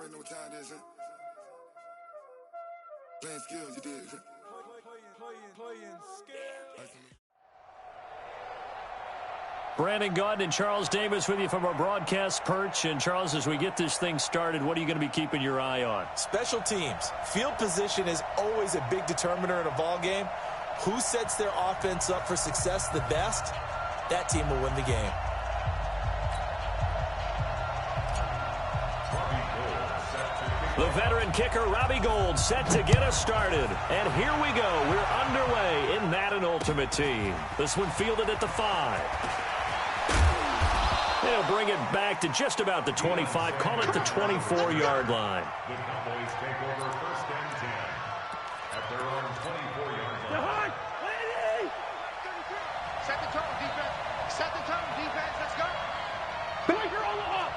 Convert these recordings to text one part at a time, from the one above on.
already know what time it is, huh? Playing skills, you did, huh? Playing skills. Brandon Gaudin and Charles Davis with you from our broadcast perch. And, Charles, as we get this thing started, what are you going to be keeping your eye on? Special teams. Field position is always a big determiner in a ball game. Who sets their offense up for success the best, that team will win the game. The veteran kicker, Robbie Gould, set to get us started. And here we go. We're underway in Madden Ultimate Team. This one fielded at the 5. They'll bring it back to just about the 25. Call it the 24-yard line. The Cowboys take over first and 10 at their own 24-yard line. Set the tone, defense. Set the tone, defense. Let's go. You're on the up.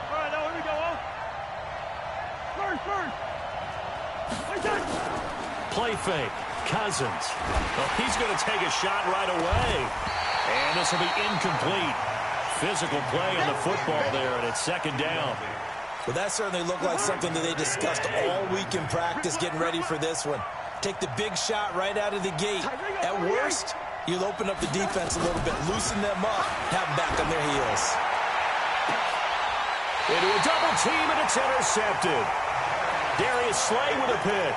All right, now here we go. First. Play fake. Cousins. Well, he's going to take a shot right away. And this will be incomplete. Physical play on the football there, and it's second down. Well, that certainly looked like something that they discussed all week in practice getting ready for this one. Take the big shot right out of the gate. At worst, you'll open up the defense a little bit, loosen them up, have them back on their heels. Into a double team, and it's intercepted. Darius Slay with a pick.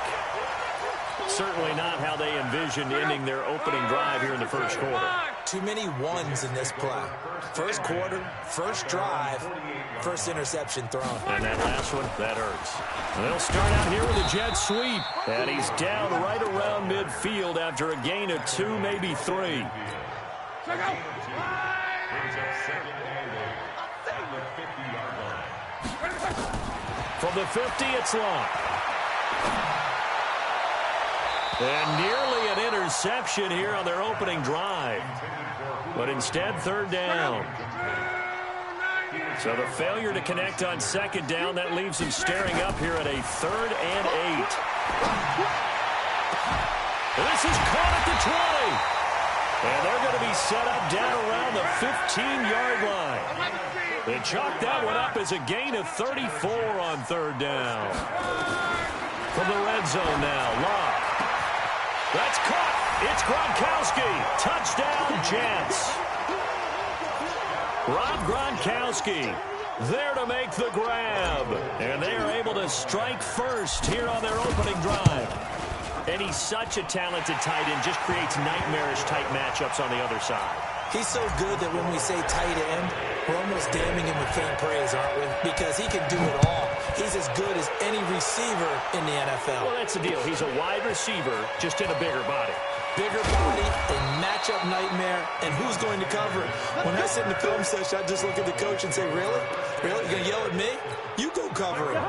Certainly not how they envisioned ending their opening drive here in the first quarter. Too many ones in this play. First quarter, first drive, first interception thrown. And that last one, that hurts. They'll start out here with a jet sweep. And he's down right around midfield after a gain of 2, maybe 3. From the 50, it's locked. And nearly an interception here on their opening drive. But instead, third down. So the failure to connect on second down, that leaves them staring up here at a 3rd and 8. This is caught at the 20. And they're going to be set up down around the 15-yard line. They chalk that one up as a gain of 34 on third down. From the red zone now, Locke. That's caught. It's Gronkowski. Touchdown, Jets. Rob Gronkowski there to make the grab. And they are able to strike first here on their opening drive. And he's such a talented tight end, just creates nightmarish-type matchups on the other side. He's so good that when we say tight end, we're almost damning him with faint praise, aren't we? Because he can do it all. He's as good as any receiver in the NFL. Well, that's the deal. He's a wide receiver, just in a bigger body. Bigger body, a matchup nightmare, and who's going to cover it? When I sit in the film session, I just look at the coach and say, really? Really? You're going to yell at me? You go cover him.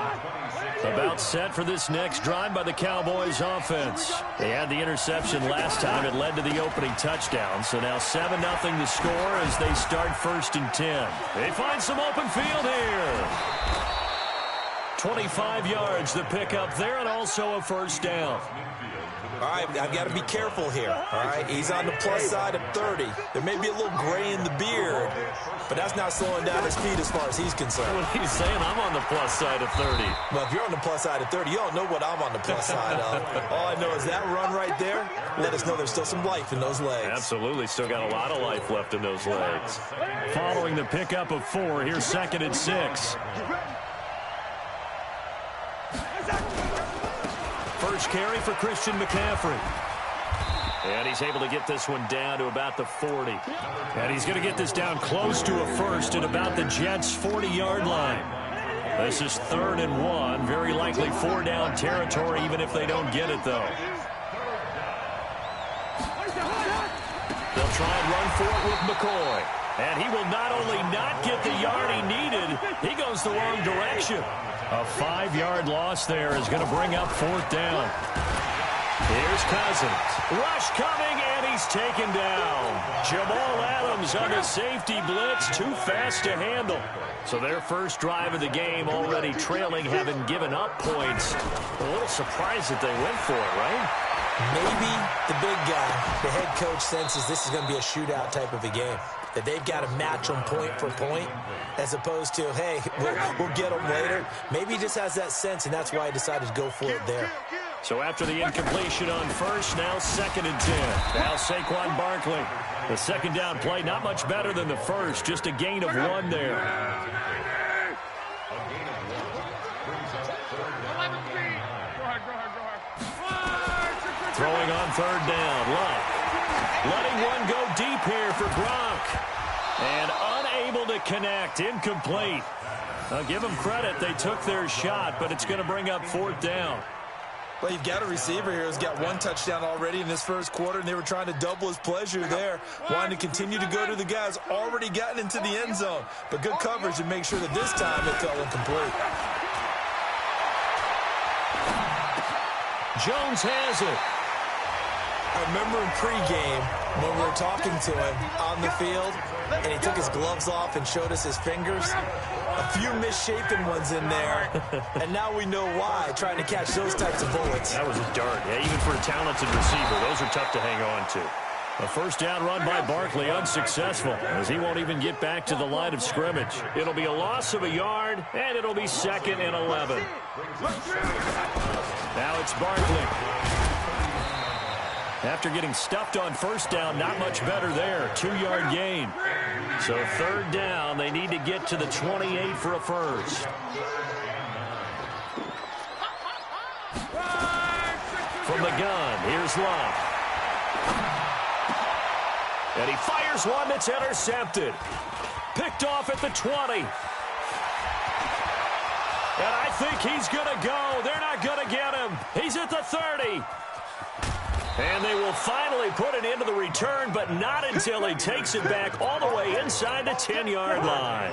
About set for this next drive by the Cowboys offense. They had the interception last time. It led to the opening touchdown. So now 7-0 the score as they start first and 10. They find some open field here. 25 yards the pickup there, and also a first down. All right, I've got to be careful here. All right, he's on the plus side of 30. There may be a little gray in the beard, but that's not slowing down his speed as far as he's concerned. What he's saying, I'm on the plus side of 30. Well, if you're on the plus side of 30, you don't know what I'm on the plus side of. All I know is that run right there, let us know there's still some life in those legs. Absolutely, still got a lot of life left in those legs. Following the pickup of 4, here's 2nd and 6. First carry for Christian McCaffrey. And he's able to get this one down to about the 40. And he's going to get this down close to a first at about the Jets' 40-yard line. This is 3rd and 1. Very likely 4-down territory, even if they don't get it, though. They'll try and run for it with McCoy. And he will not only not get the yard he needed, he goes the wrong direction. A 5-yard loss there is going to bring up 4th down. Here's Cousins. Rush coming, and he's taken down. Jamal Adams on the safety blitz. Too fast to handle. So their first drive of the game already trailing, having given up points. A little surprised that they went for it, right? Maybe the big guy, the head coach, senses this is going to be a shootout type of a game, that they've got to match them point for point, as opposed to, hey, we'll get them later. Maybe he just has that sense, and that's why he decided to go for it there. So after the incompletion on first, now 2nd and 10. Now Saquon Barkley. The second down play, not much better than the first, just a gain of 1 there. Throwing on 3rd down, Luck. Letting one go deep here for Gronk. And unable to connect, incomplete. I'll give them credit, they took their shot, but it's going to bring up 4th down. Well, you've got a receiver here who's got 1 touchdown already in this first quarter, and they were trying to double his pleasure there, wanting to continue to go to the guys already gotten into the end zone. But good coverage to make sure that this time it fell incomplete. Jones has it. I remember in pregame when we were talking to him on the field, and he took his gloves off and showed us his fingers. A few misshapen ones in there, and now we know why, trying to catch those types of bullets. That was a dart. Yeah, even for a talented receiver, those are tough to hang on to. A first down run by Barkley, unsuccessful, as he won't even get back to the line of scrimmage. It'll be a loss of a yard, and it'll be 2nd and 11. Now it's Barkley. After getting stuffed on first down, not much better there. 2-yard gain. So 3rd down, they need to get to the 28 for a first. From the gun, here's Love. And he fires one that's intercepted. Picked off at the 20. And I think he's going to go. They're not going to get him. He's at the 30. And they will finally put it into the return, but not until he takes it back all the way inside the 10-yard line.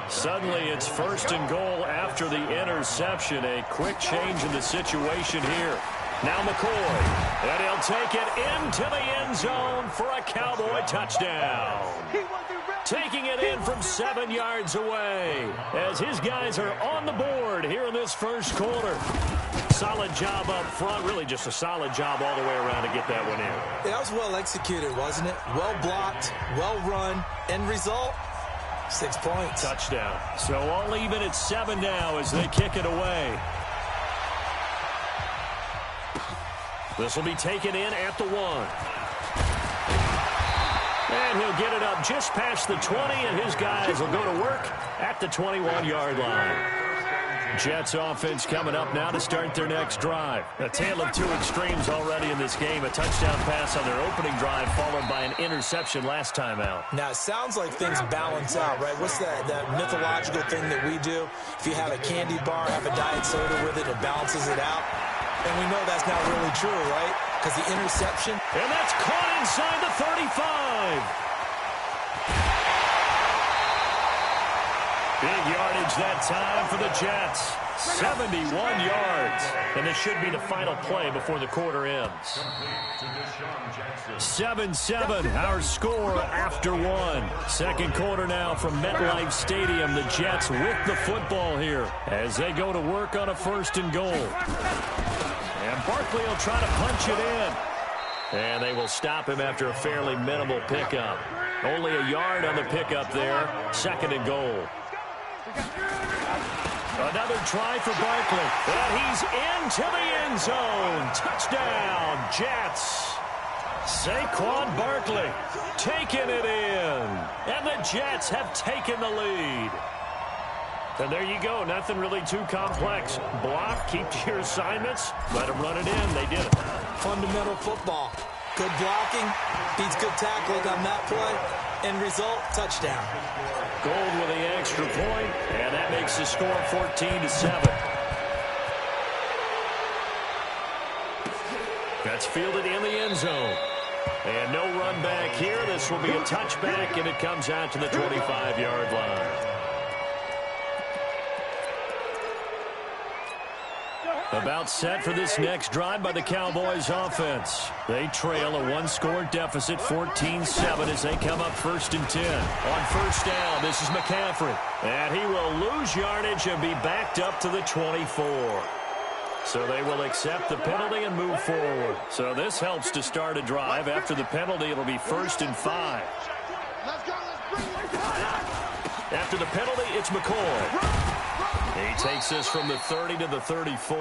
Suddenly it's 1st and goal after the interception. A quick change in the situation here. Now McCoy, and he'll take it into the end zone for a Cowboy touchdown. Taking it in from 7 yards away as his guys are on the board here in this first quarter. Solid job up front, really just a solid job all the way around to get that one in. That was well executed, wasn't it? Well blocked, well run, end result, 6 points. Touchdown. So all even at 7 now as they kick it away. This will be taken in at the 1. And he'll get it up just past the 20, and his guys will go to work at the 21-yard line. Jets offense coming up now to start their next drive. A tale of 2 extremes already in this game. A touchdown pass on their opening drive followed by an interception last time out. Now, it sounds like things balance out, right? What's that mythological thing that we do? If you have a candy bar, have a diet soda with it, it balances it out. And we know that's not really true, right? Because the interception. And that's caught inside the 35. Big yardage that time for the Jets. 71 yards. And this should be the final play before the quarter ends. 7-7, our score after 1. Second quarter now from MetLife Stadium. The Jets with the football here as they go to work on a 1st and goal. And Barkley will try to punch it in. And they will stop him after a fairly minimal pickup. Only a yard on the pickup there. 2nd and goal. Another try for Barkley. And he's into the end zone. Touchdown, Jets. Saquon Barkley taking it in. And the Jets have taken the lead. And there you go. Nothing really too complex. Block, keep to your assignments, let them run it in. They did it. Fundamental football. Good blocking, beats good tackling on that play. End result, touchdown. Gold with the extra point, and that makes the score 14-7. That's fielded in the end zone. And no run back here. This will be a touchback, and it comes out to the 25-yard line. About set for this next drive by the Cowboys offense. They trail a 1-score deficit, 14-7, as they come up 1st and 10. On first down, this is McCaffrey. And he will lose yardage and be backed up to the 24. So they will accept the penalty and move forward. So this helps to start a drive. After the penalty, it'll be 1st and 5. Let's go. Let's bring it. After the penalty, it's McCoy. He takes this from the 30 to the 34.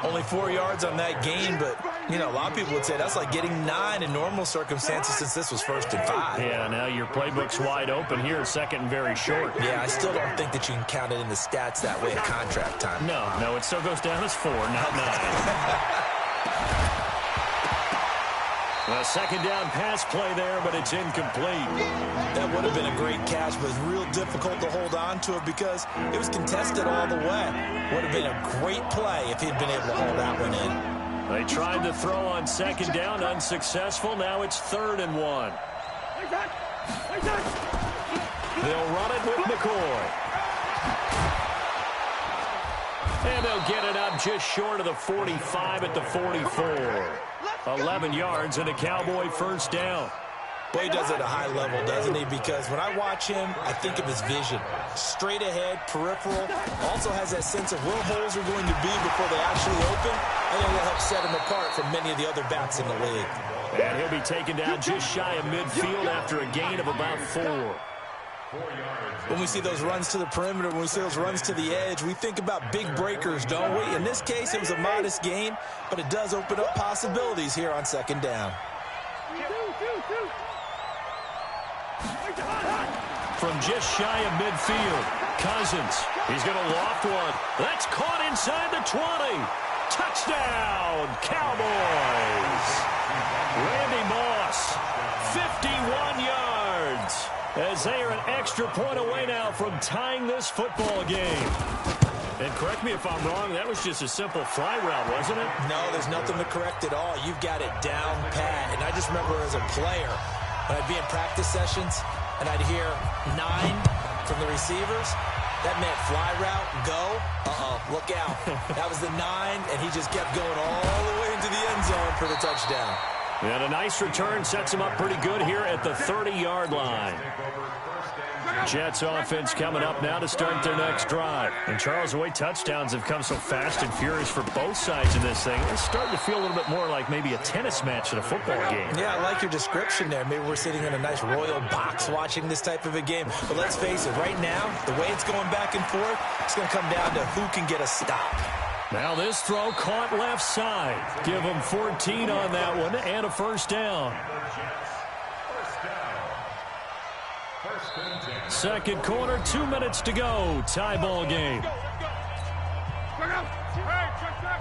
Only 4 yards on that gain, but, you know, a lot of people would say that's like getting 9 in normal circumstances since this was 1st and 5. Yeah, now your playbook's wide open here, 2nd and very short. Yeah, I still don't think that you can count it in the stats that way at contract time. No, it still goes down as 4, not 9. A 2nd down pass play there, but it's incomplete. That would have been a great catch, but it's real difficult to hold on to it because it was contested all the way. Would have been a great play if he'd been able to hold that one in. They tried to throw on 2nd down, unsuccessful. Now it's 3rd and 1. They'll run it with McCoy. And they'll get it up just short of the 45 at the 44. 11 yards and a Cowboy 1st down. Boy, he does it at a high level, doesn't he? Because when I watch him, I think of his vision. Straight ahead, peripheral. Also has that sense of where holes are going to be before they actually open. I think that helps set him apart from many of the other backs in the league. And he'll be taken down just shy of midfield after a gain of about 4. When we see those runs to the perimeter, when we see those runs to the edge, we think about big breakers, don't we? In this case, it was a modest gain, but it does open up possibilities here on 2nd down. From just shy of midfield, Cousins. He's going to loft one. That's caught inside the 20. Touchdown, Cowboys. Randy Moss, 51 yards. As they are an extra point away now from tying this football game. And correct me if I'm wrong, that was just a simple fly route, wasn't it? No, there's nothing to correct at all. You've got it down pat. And I just remember as a player, when I'd be in practice sessions, and I'd hear 9 from the receivers, that meant fly route, go. Look out. That was the 9, and he just kept going all the way into the end zone for the touchdown. And a nice return sets him up pretty good here at the 30-yard line. Jets offense coming up now to start their next drive. And Charles, the way touchdowns have come so fast and furious for both sides of this thing, it's starting to feel a little bit more like maybe a tennis match than a football game. Yeah, I like your description there. Maybe we're sitting in a nice royal box watching this type of a game. But let's face it, right now, the way it's going back and forth, it's going to come down to who can get a stop. Now this throw caught left side. Give them 14 on that one and a 1st down. 2nd quarter, 2 minutes to go. Tie ball game.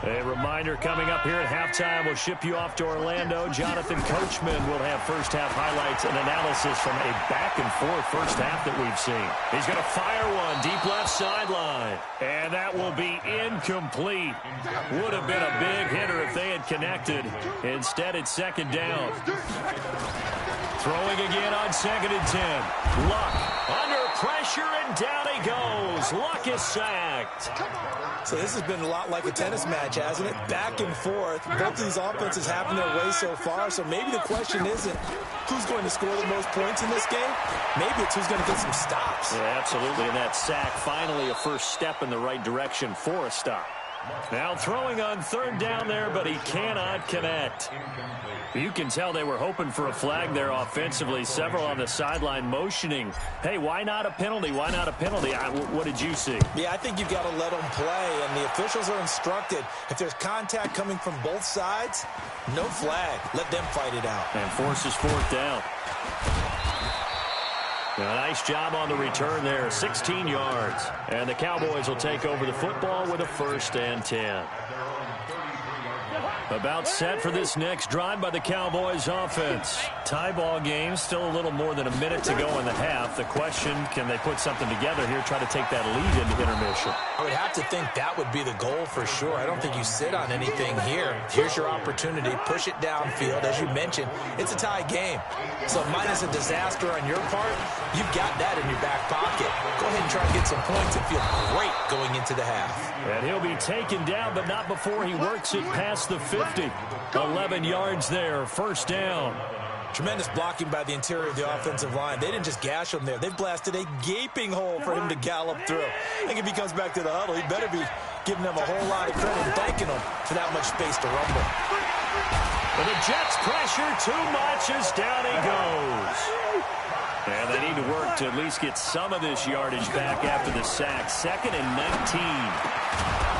A reminder coming up here at halftime. We'll ship you off to Orlando. Jonathan Coachman will have first half highlights and analysis from a back-and-forth first half that we've seen. He's going to fire one deep left sideline. And that will be incomplete. Would have been a big hitter if they had connected. Instead, it's 2nd down. Throwing again on 2nd and 10. Luck under pressure, and down he goes. Luck is sacked. So this has been a lot like a tennis match, hasn't it? Back and forth. Both of these offenses having their way so far. So maybe the question isn't who's going to score the most points in this game. Maybe it's who's going to get some stops. Yeah, absolutely. And that sack, finally a first step in the right direction for a stop. Now throwing on 3rd down there, but he cannot connect. You can tell they were hoping for a flag there offensively. Several on the sideline motioning, hey, why not a penalty? Why not a penalty? What did you see? Yeah, I think you've got to let them play, and the officials are instructed. If there's contact coming from both sides, no flag. Let them fight it out. And forces 4th down. A nice job on the return there, 16 yards. And the Cowboys will take over the football with a 1st and 10. About set for this next drive by the Cowboys offense. Tie ball game, still a little more than a minute to go in the half. The question, can they put something together here, try to take that lead into intermission? I would have to think that would be the goal for sure. I don't think you sit on anything here. Here's your opportunity. Push it downfield. As you mentioned, it's a tie game. So minus a disaster on your part, you've got that in your back pocket. Go ahead and try to get some points and feel great going into the half. And he'll be taken down, but not before he works it past the 50. 11 yards there, 1st down. Tremendous blocking by the interior of the offensive line. They didn't just gash him there. They blasted a gaping hole for him to gallop through. I think if he comes back to the huddle, he better be giving them a whole lot of credit and thanking them for that much space to rumble. But the Jets pressure too much as down he goes. And they need to work to at least get some of this yardage back after the sack. 2nd and 19.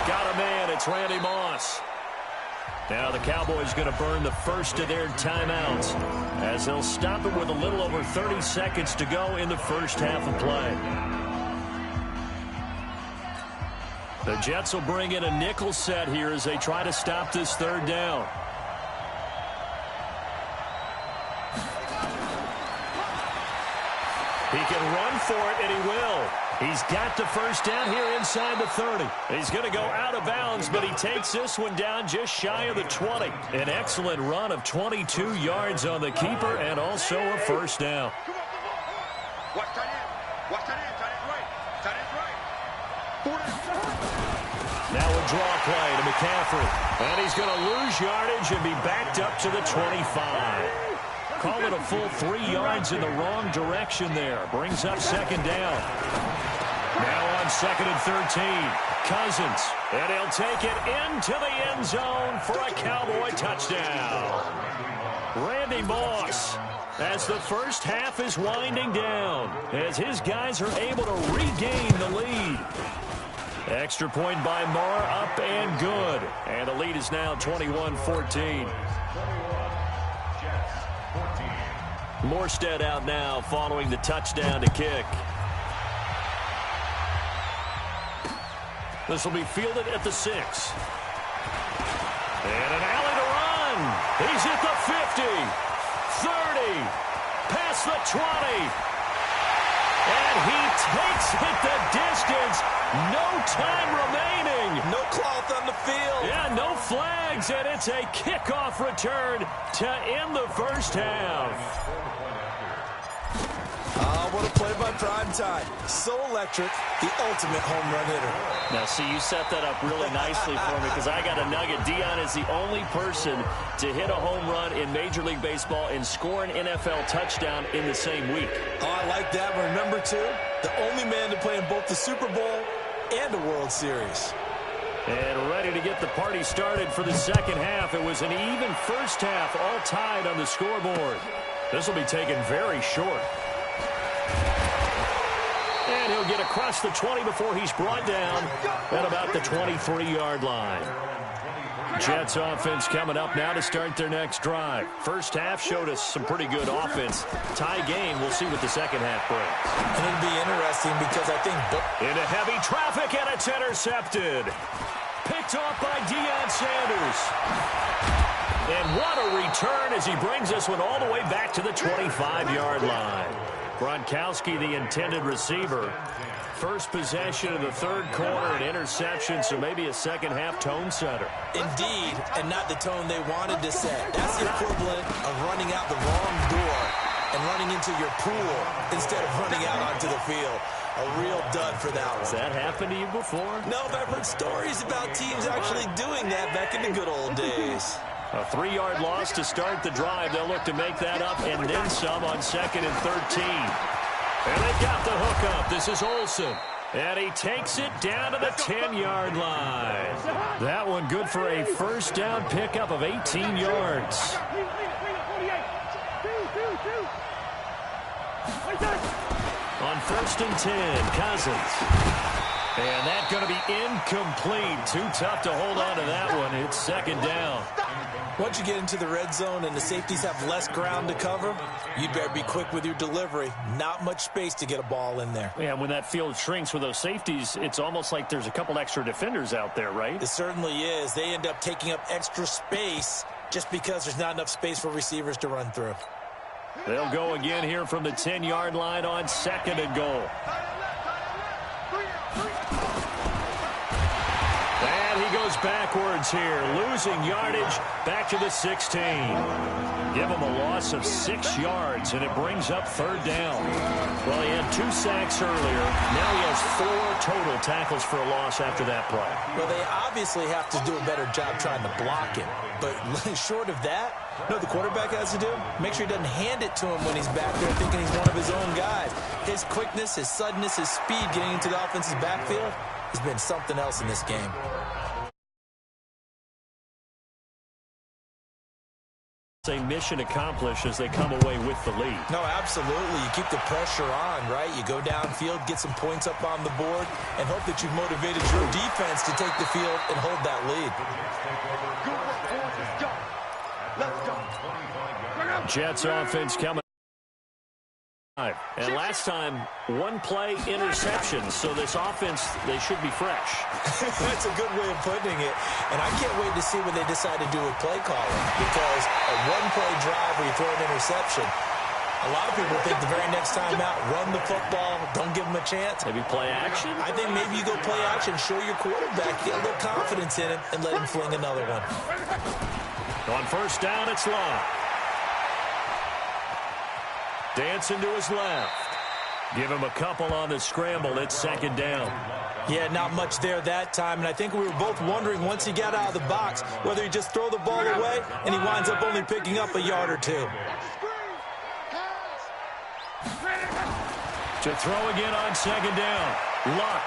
Got a man. It's Randy Moss. Now the Cowboys going to burn the first of their timeouts as they'll stop it with a little over 30 seconds to go in the first half of play. The Jets will bring in a nickel set here as they try to stop this 3rd down. He can run for it, and he will. He's got the first down here inside the 30. He's going to go out of bounds, but he takes this one down just shy of the 20. An excellent run of 22 yards on the keeper and also a first down. Watch tight end. Watch tight end. Tight end right. Tight end right. Now a draw play to McCaffrey. And he's going to lose yardage and be backed up to the 25. Call it a full 3 yards in the wrong direction there. Brings up 2nd down. Now on 2nd and 13. Cousins. And he'll take it into the end zone for a Cowboy touchdown. Randy Moss, as the first half is winding down, as his guys are able to regain the lead. Extra point by Marr, up and good. And the lead is now 21-14. Morstead out now following the touchdown to kick. This will be fielded at the 6. And an alley to run. He's at the 50, 30, past the 20. And he takes it the distance. No time remaining. No cloth on the field. Yeah, no flags, and it's a kickoff return to end the first half. What a play by Primetime. So electric, the ultimate home run hitter. Now, see, you set that up really nicely for me because I got a nugget. Dion is the only person to hit a home run in Major League Baseball and score an NFL touchdown in the same week. Oh, I like that. But remember, too, the only man to play in both the Super Bowl and a World Series. And ready to get the party started for the second half. It was an even first half, all tied on the scoreboard. This will be taken very short. And he'll get across the 20 before he's brought down at about the 23-yard line. Jets offense coming up now to start their next drive. First half showed us some pretty good offense. Tie game, we'll see what the second half brings. And it'll be interesting because I think... Into heavy traffic, and it's intercepted. Picked off by Deion Sanders. And what a return as he brings this one all the way back to the 25-yard line. Gronkowski, the intended receiver. First possession of the third quarter, an interception, so maybe a second-half tone setter. Indeed, and not the tone they wanted to set. That's the equivalent of running out the wrong door and running into your pool instead of running out onto the field. A real dud for that one. Has that happened to you before? No, but I've heard stories about teams actually doing that back in the good old days. A 3-yard loss to start the drive. They'll look to make that up and then some on 2nd and 13. And they got the hook up. This is Olsen. And he takes it down to the 10-yard line. That one good for a first down pickup of 18 yards. On 1st and 10, Cousins. And that's going to be incomplete. Too tough to hold on to that one. It's 2nd down. Once you get into the red zone and the safeties have less ground to cover, you'd better be quick with your delivery. Not much space to get a ball in there. Yeah, when that field shrinks with those safeties, it's almost like there's a couple extra defenders out there, right? It certainly is. They end up taking up extra space just because there's not enough space for receivers to run through. They'll go again here from the 10-yard line on 2nd and goal. And he goes backwards here, losing yardage back to the 16. Give him a loss of 6 yards, and it brings up 3rd down. Well, he had 2 sacks earlier. Now he has 4 total tackles for a loss after that play. Well, they obviously have to do a better job trying to block him. But short of that, you know what the quarterback has to do? Make sure he doesn't hand it to him when he's back there thinking he's one of his own guys. His quickness, his suddenness, his speed getting into the offensive backfield, has been something else in this game. A mission accomplished as they come away with the lead. No, absolutely. You keep the pressure on, right? You go downfield, get some points up on the board, and hope that you've motivated your defense to take the field and hold that lead. Jets offense coming. And last time, one play interception. So this offense, they should be fresh. That's a good way of putting it. And I can't wait to see what they decide to do with play calling. Because a one-play drive where you throw an interception, a lot of people think the very next time out, run the football, don't give them a chance. Maybe play action? I think maybe you go play action, show your quarterback, get a little confidence in him, and let him fling another one. On first down, it's Long. Dancing to his left. Give him a couple on the scramble. It's second down. Yeah, not much there that time. And I think we were both wondering once he got out of the box whether he just throw the ball away and he winds up only picking up a yard or two. To throw again on second down. Luck.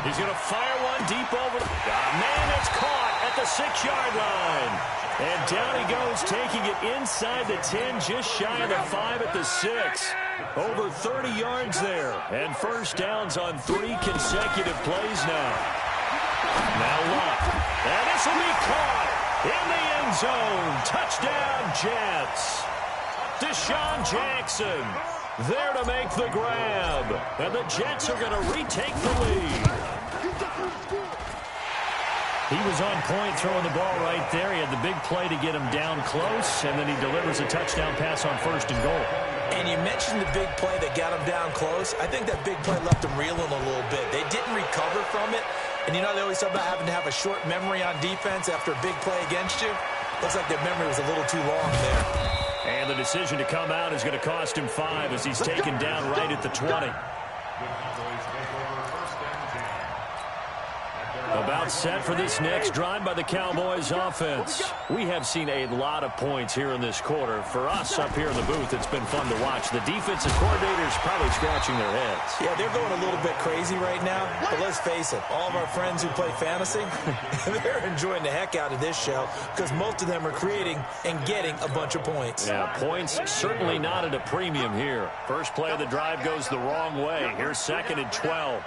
He's going to fire one deep over. Man, it's caught at the 6-yard line. And down he goes, taking it inside the 10, just shy of the 5 at the 6. Over 30 yards there. And first downs on 3 consecutive plays now. Now Luck. And this will be caught in the end zone. Touchdown, Jets. Deshaun Jackson there to make the grab. And the Jets are going to retake the lead. He was on point throwing the ball right there. He had the big play to get him down close, and then he delivers a touchdown pass on first and goal. And you mentioned the big play that got him down close. I think that big play left him reeling a little bit. They didn't recover from it. And, you know, they always talk about having to have a short memory on defense after a big play against you. Looks like their memory was a little too long there. And the decision to come out is going to cost him 5 as he's taken down right at the 20. About set for this next drive by the Cowboys offense. We have seen a lot of points here in this quarter. For us up here in the booth, it's been fun to watch. The defensive coordinators probably scratching their heads. Yeah, they're going a little bit crazy right now. But let's face it, all of our friends who play fantasy, they're enjoying the heck out of this show because most of them are creating and getting a bunch of points. Yeah, points certainly not at a premium here. First play of the drive goes the wrong way. Here's second and 12.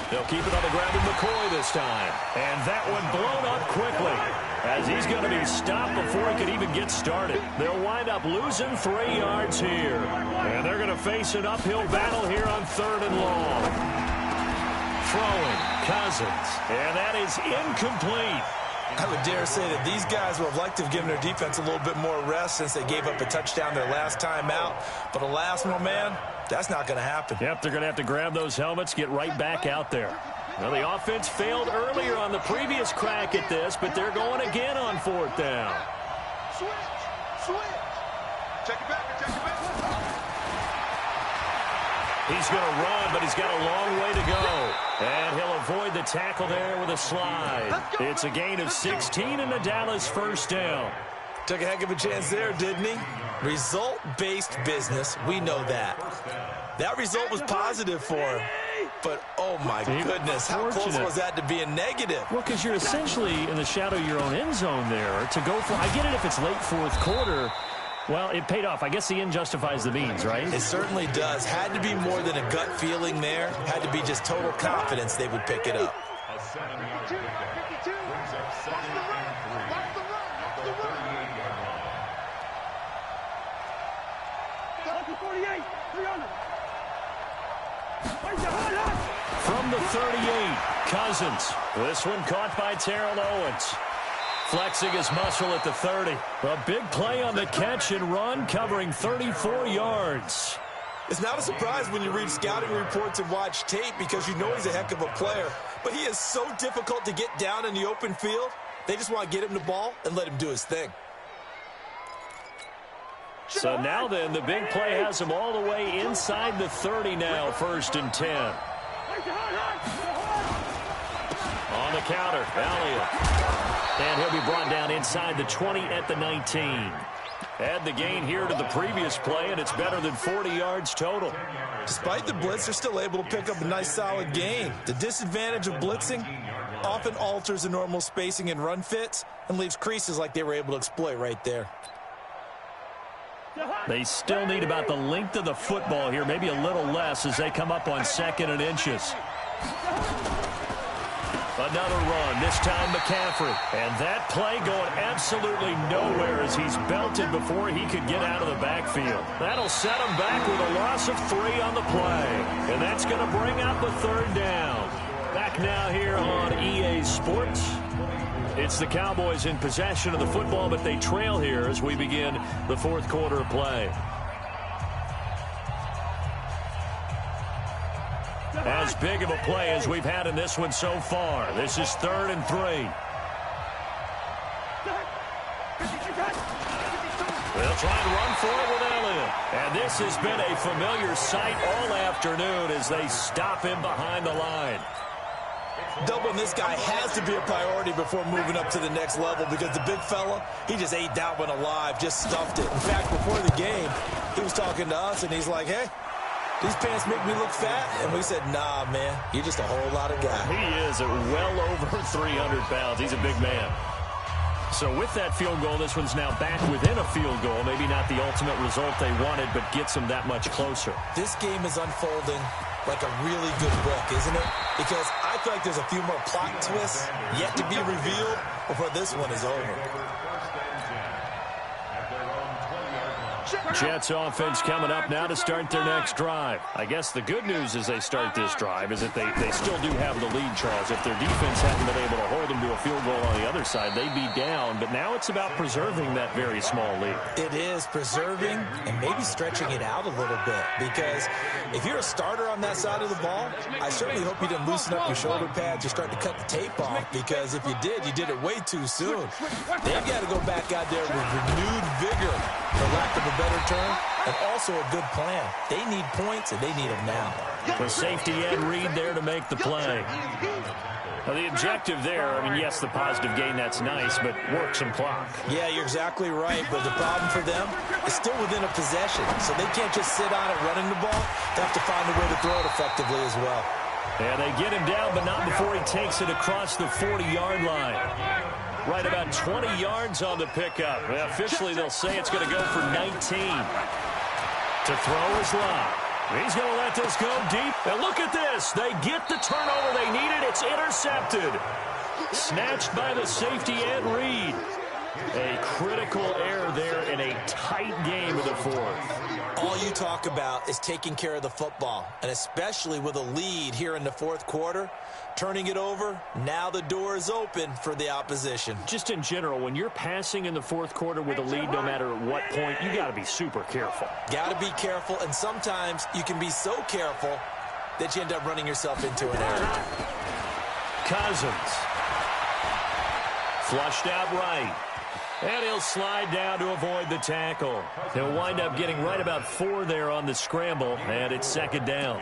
They'll keep it on the ground with McCoy this time. And that one blown up quickly as he's going to be stopped before he could even get started. They'll wind up losing 3 yards here. And they're going to face an uphill battle here on third and long. Throwing, Cousins. And that is incomplete. I would dare say that these guys would have liked to have given their defense a little bit more rest since they gave up a touchdown their last time out. But alas, my man, that's not going to happen. Yep, they're going to have to grab those helmets, get right back out there. Well, the offense failed earlier on the previous crack at this, but they're going again on fourth down. Switch. Check it back. He's going to run, but he's got a long way to go. And he'll avoid the tackle there with a slide. It's a gain of 16 and the Dallas first down. Took a heck of a chance there, didn't he? Result-based business, we know that. That result was positive for him. But, oh, my goodness, how close was that to being negative? Well, because you're essentially in the shadow of your own end zone there to go for. I get it if it's late fourth quarter. Well, it paid off. I guess the end justifies the means, right? It certainly does. Had to be more than a gut feeling there. Had to be just total confidence they would pick it up. A 7-yard pickup brings up second and 3 at the 38-yard line. From the 38, Cousins. This one caught by Terrell Owens. Flexing his muscle at the 30. A big play on the catch and run, covering 34 yards. It's not a surprise when you read scouting reports and watch tape because you know he's a heck of a player. But he is so difficult to get down in the open field. They just want to get him the ball and let him do his thing. So now then, the big play has him all the way inside the 30 now, first and 10. On the counter, Elliott. And he'll be brought down inside the 20 at the 19. Add the gain here to the previous play, and it's better than 40 yards total. Despite the blitz, they're still able to pick up a nice solid gain. The disadvantage of blitzing often alters the normal spacing and run fits and leaves creases like they were able to exploit right there. They still need about the length of the football here, maybe a little less as they come up on 2nd and inches. Another run, this time McCaffrey. And that play going absolutely nowhere as he's belted before he could get out of the backfield. That'll set him back with a loss of 3 on the play. And that's going to bring up a 3rd down. Back now here on EA Sports. It's the Cowboys in possession of the football, but they trail here as we begin the 4th quarter of play. As big of a play as we've had in this one so far. This is 3rd and 3. They'll try and run for it with Elliott. And this has been a familiar sight all afternoon as they stop him behind the line. Doubling this guy has to be a priority before moving up to the next level because the big fella, he just ate that one alive, just stuffed it. In fact, before the game, he was talking to us, and he's like, hey, these pants make me look fat. And we said, nah, man, you're just a whole lot of guy. He is at well over 300 pounds. He's a big man. So with that field goal, this one's now back within a field goal. Maybe not the ultimate result they wanted, but gets them that much closer. This game is unfolding like a really good book, isn't it? Because I feel like there's a few more plot twists yet to be revealed before this one is over. Jets offense coming up now to start their next drive. I guess the good news as they start this drive is that they still do have the lead, Charles. If their defense hadn't been able to hold them to a field goal on the other side, they'd be down. But now it's about preserving that very small lead. It is preserving and maybe stretching it out a little bit. Because if you're a starter on that side of the ball, I certainly hope you didn't loosen up your shoulder pads or start to cut the tape off. Because if you did it way too soon. They've got to go back out there with renewed vigor, for lack of a better term, and also a good plan. They need points, and they need them now. The safety Ed Reed there to make the play. Now, the objective there, I mean, yes, the positive gain, that's nice, but work some clock. Yeah, you're exactly right, but the problem for them is still within a possession, so they can't just sit on it running the ball. They have to find a way to throw it effectively as well. And they get him down, but not before he takes it across the 40-yard line. Right about 20 yards on the pickup. Well, officially, they'll say it's going to go for 19. To throw his line. He's going to let this go deep. And look at this. They get the turnover they needed. It's intercepted. Snatched by the safety, Ed Reed. A critical error there in a tight game of the 4th. All you talk about is taking care of the football, and especially with a lead here in the 4th quarter. Turning it over, now the door is open for the opposition. Just in general, when you're passing in the 4th quarter with a lead, no matter at what point, you got to be super careful. Got to be careful, and sometimes you can be so careful that you end up running yourself into an error. Cousins. Flushed out right. And he'll slide down to avoid the tackle. He'll wind up getting right about 4 there on the scramble, and it's 2nd down.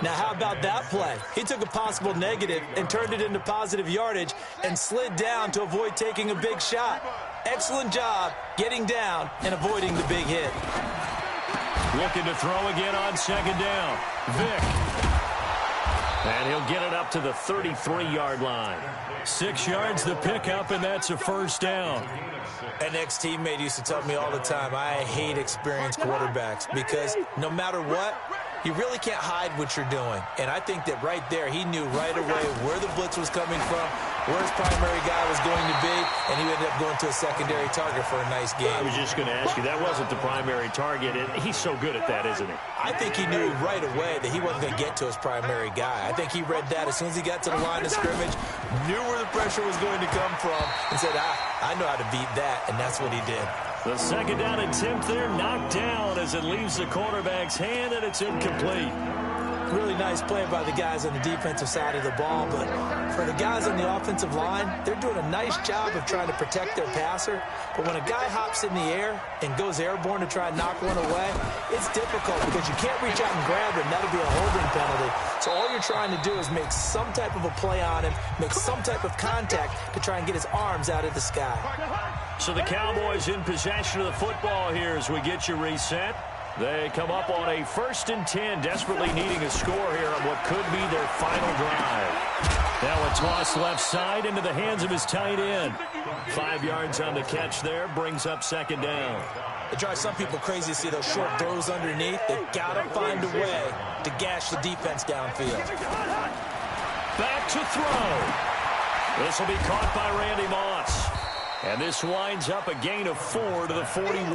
Now, how about that play? He took a possible negative and turned it into positive yardage and slid down to avoid taking a big shot. Excellent job getting down and avoiding the big hit. Looking to throw again on 2nd down. Vick. And he'll get it up to the 33-yard line. 6 yards the pickup, and that's a 1st down. An ex-teammate used to tell me all the time, I hate experienced quarterbacks because no matter what, you really can't hide what you're doing. And I think that right there, he knew right away where the blitz was coming from, where his primary guy was going to be, and he ended up going to a secondary target for a nice game. I was just going to ask you, that wasn't the primary target, and he's so good at that, isn't he? I think he knew right away that he wasn't going to get to his primary guy. I think he read that as soon as he got to the line of scrimmage, knew where the pressure was going to come from, and said, I know how to beat that, and that's what he did. The 2nd down attempt there knocked down as it leaves the quarterback's hand, and it's incomplete. Really nice play by the guys on the defensive side of the ball, but for the guys on the offensive line, they're doing a nice job of trying to protect their passer. But when a guy hops in the air and goes airborne to try and knock one away, it's difficult because you can't reach out and grab it, and that'll be a holding penalty. So all you're trying to do is make some type of a play on him, make some type of contact to try and get his arms out of the sky. So the Cowboys in possession of the football here as we get you reset. They come up on a 1st and 10, desperately needing a score here on what could be their final drive. Now a toss left side into the hands of his tight end. 5 yards on the catch there, brings up 2nd down. It drives some people crazy to see those short throws underneath. They've got to find a way to gash the defense downfield. Back to throw. This will be caught by Randy Moss. And this winds up a gain of 4 to the 41.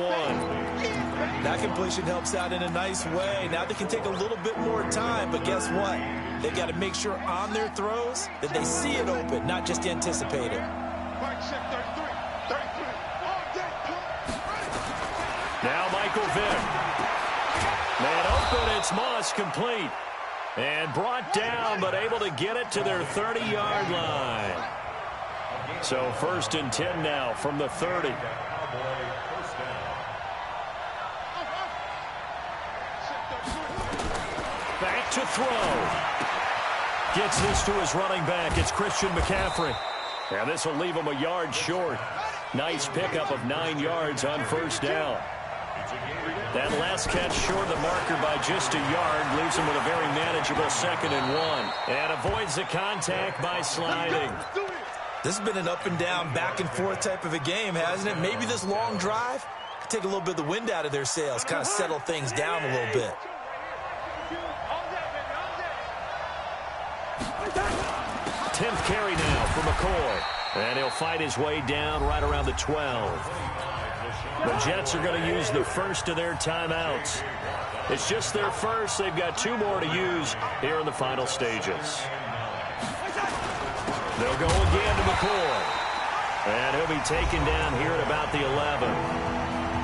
That completion helps out in a nice way. Now they can take a little bit more time, but guess what? They've got to make sure on their throws that they see it open, not just anticipate it. Now Michael Vick. Man open, it's Moss complete. And brought down, but able to get it to their 30-yard line. So 1st and 10 now from the 30. Back to throw. Gets this to his running back. It's Christian McCaffrey. And this will leave him a yard short. Nice pickup of 9 yards on 1st down. That last catch short of the marker by just a yard leaves him with a very manageable 2nd and 1. And avoids the contact by sliding. This has been an up and down, back and forth type of a game, hasn't it? Maybe this long drive could take a little bit of the wind out of their sails, kind of settle things down a little bit. 10th carry now for McCoy. And he'll fight his way down right around the 12. The Jets are going to use the first of their timeouts. It's just their first. They've got 2 more to use here in the final stages. They'll go again to McCoy. And he'll be taken down here at about the 11.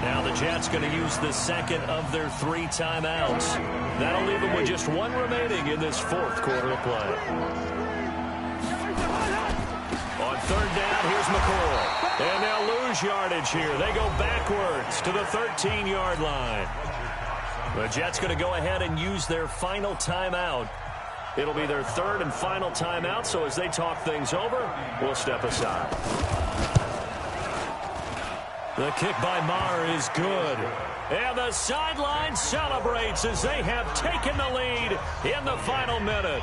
Now the Jets going to use the 2nd of their 3 timeouts. That'll leave them with just 1 remaining in this 4th quarter of play. On 3rd down, here's McCoy. And they'll lose yardage here. They go backwards to the 13-yard line. The Jets going to go ahead and use their final timeout. It'll be their 3rd and final timeout, so as they talk things over, we'll step aside. The kick by Maher is good. And the sideline celebrates as they have taken the lead in the final minute.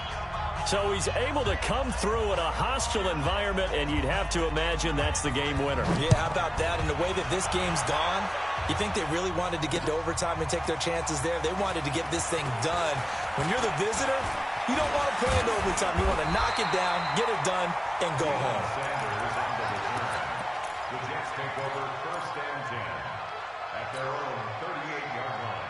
So he's able to come through in a hostile environment, and you'd have to imagine that's the game winner. Yeah, how about that? And the way that this game's gone, you think they really wanted to get to overtime and take their chances there? They wanted to get this thing done. When you're the visitor, you don't want to play in overtime. You want to knock it down, get it done, and go home. The Jets take over 1st and 10 at their own 38-yard line.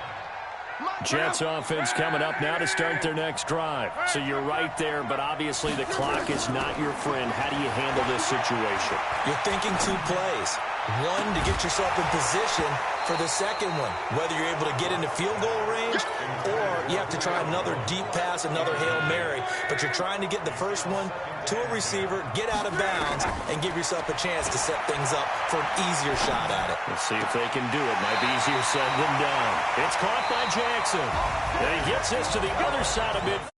Jets offense coming up now to start their next drive. So you're right there, but obviously the clock is not your friend. How do you handle this situation? You're thinking 2 plays. 1 to get yourself in position for the 2nd one, whether you're able to get into field goal range or you have to try another deep pass, another Hail Mary. But you're trying to get the first one to a receiver, get out of bounds, and give yourself a chance to set things up for an easier shot at it. Let's see if they can do it. Might be easier said than done. It's caught by Jackson. And he gets this to the other side of midfield.